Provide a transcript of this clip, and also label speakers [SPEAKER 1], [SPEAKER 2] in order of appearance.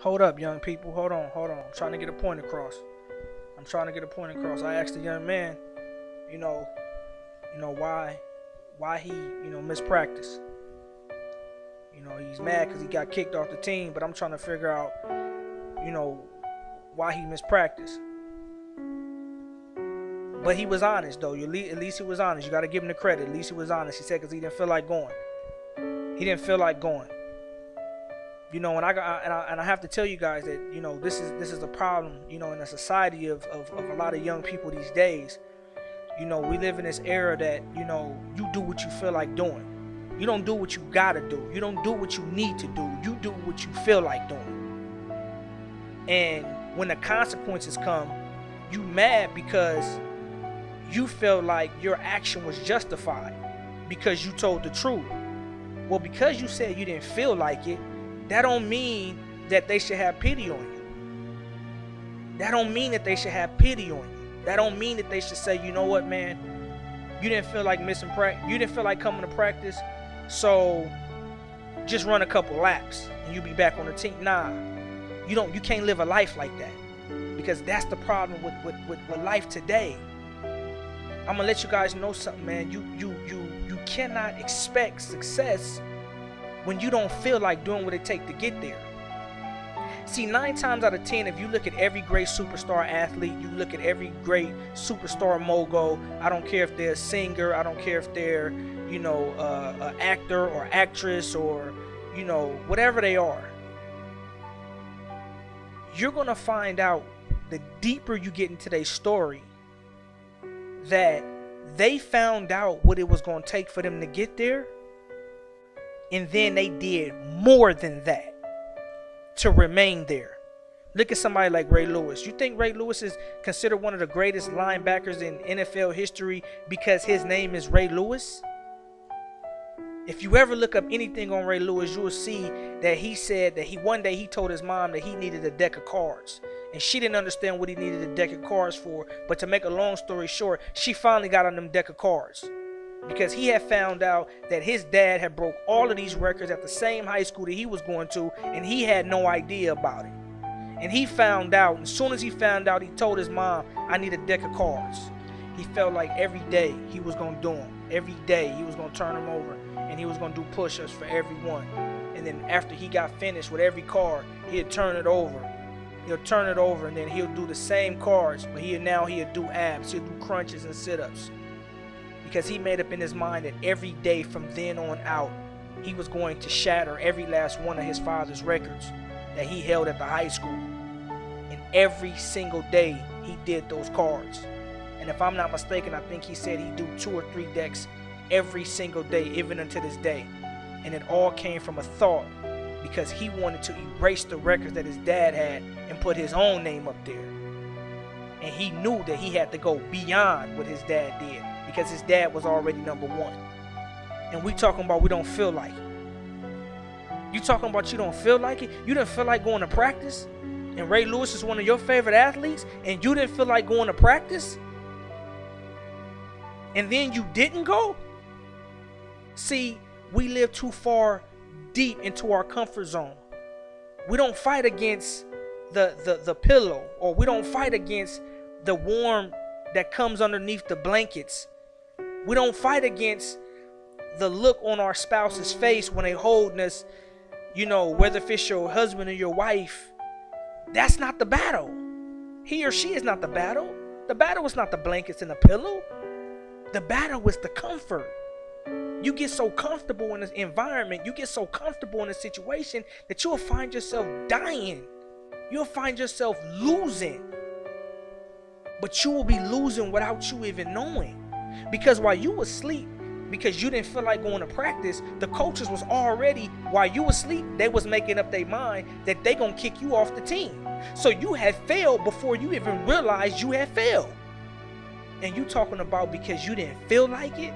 [SPEAKER 1] Hold up, young people. Hold on. I'm trying to get a point across. I asked the young man, you know, why he, missed practice. He's mad because he got kicked off the team, but I'm trying to figure out, why he missed practice. But he was honest, though. At least he was honest. You got to give him the credit. At least he was honest. He said because he didn't feel like going. And I have to tell you guys that this is a problem in a society of a lot of young people these days. We live in this era that you do what you feel like doing. You don't do what you gotta do. You don't do what you need to do. You do what you feel like doing. And when the consequences come, you mad because you feel like your action was justified because you told the truth. Well, because you said you didn't feel like it, that don't mean that they should have pity on you. That don't mean that they should have pity on you. That don't mean that they should say, you know what, man, you didn't feel like missing practice. You didn't feel like coming to practice, so just run a couple laps and you'll be back on the team. Nah, you can't live a life like that, because that's the problem with life today. I'm gonna let you guys know something, man. You cannot expect success when you don't feel like doing what it takes to get there. See, 9 times out of 10, if you look at every great superstar athlete, you look at every great superstar mogul, I don't care if they're a singer, I don't care if they're, an actor or actress or, whatever they are, you're going to find out the deeper you get into their story that they found out what it was going to take for them to get there, and then they did more than that to remain there. Look at somebody like Ray Lewis. You think Ray Lewis is considered one of the greatest linebackers in NFL history because his name is Ray Lewis? If you ever look up anything on Ray Lewis, you will see that he said that one day he told his mom that he needed a deck of cards. And she didn't understand what he needed a deck of cards for. But to make a long story short, she finally got on them deck of cards, because he had found out that his dad had broke all of these records at the same high school that he was going to, and he had no idea about it. And he found out, as soon as he found out, he told his mom, I need a deck of cards. He felt like every day he was going to do them. Every day he was going to turn them over, and he was going to do push-ups for everyone. And then after he got finished with every card, he'd turn it over. He'll turn it over, and then he'll do the same cards, but he'll do abs, he'll do crunches and sit-ups. Because he made up in his mind that every day from then on out, he was going to shatter every last one of his father's records that he held at the high school. And every single day, he did those cards. And if I'm not mistaken, I think he said he'd do 2 or 3 decks every single day, even until this day. And it all came from a thought, because he wanted to erase the records that his dad had and put his own name up there. And he knew that he had to go beyond what his dad did, because his dad was already number 1. And we talking about we don't feel like it. You talking about you don't feel like it? You didn't feel like going to practice? And Ray Lewis is one of your favorite athletes, and you didn't feel like going to practice? And then you didn't go? See, we live too far deep into our comfort zone. We don't fight against the pillow, or we don't fight against the warm that comes underneath the blankets. We don't fight against the look on our spouse's face when they holding us, whether if it's your husband or your wife. That's not the battle. He or she is not the battle. The battle is not the blankets and the pillow. The battle is the comfort. You get so comfortable in this environment, you get so comfortable in a situation that you'll find yourself dying. You'll find yourself losing. But you will be losing without you even knowing. Because while you were asleep, because you didn't feel like going to practice, the coaches was already, while you were asleep, they was making up their mind that they gonna kick you off the team. So you had failed before you even realized you had failed. And you talking about because you didn't feel like it?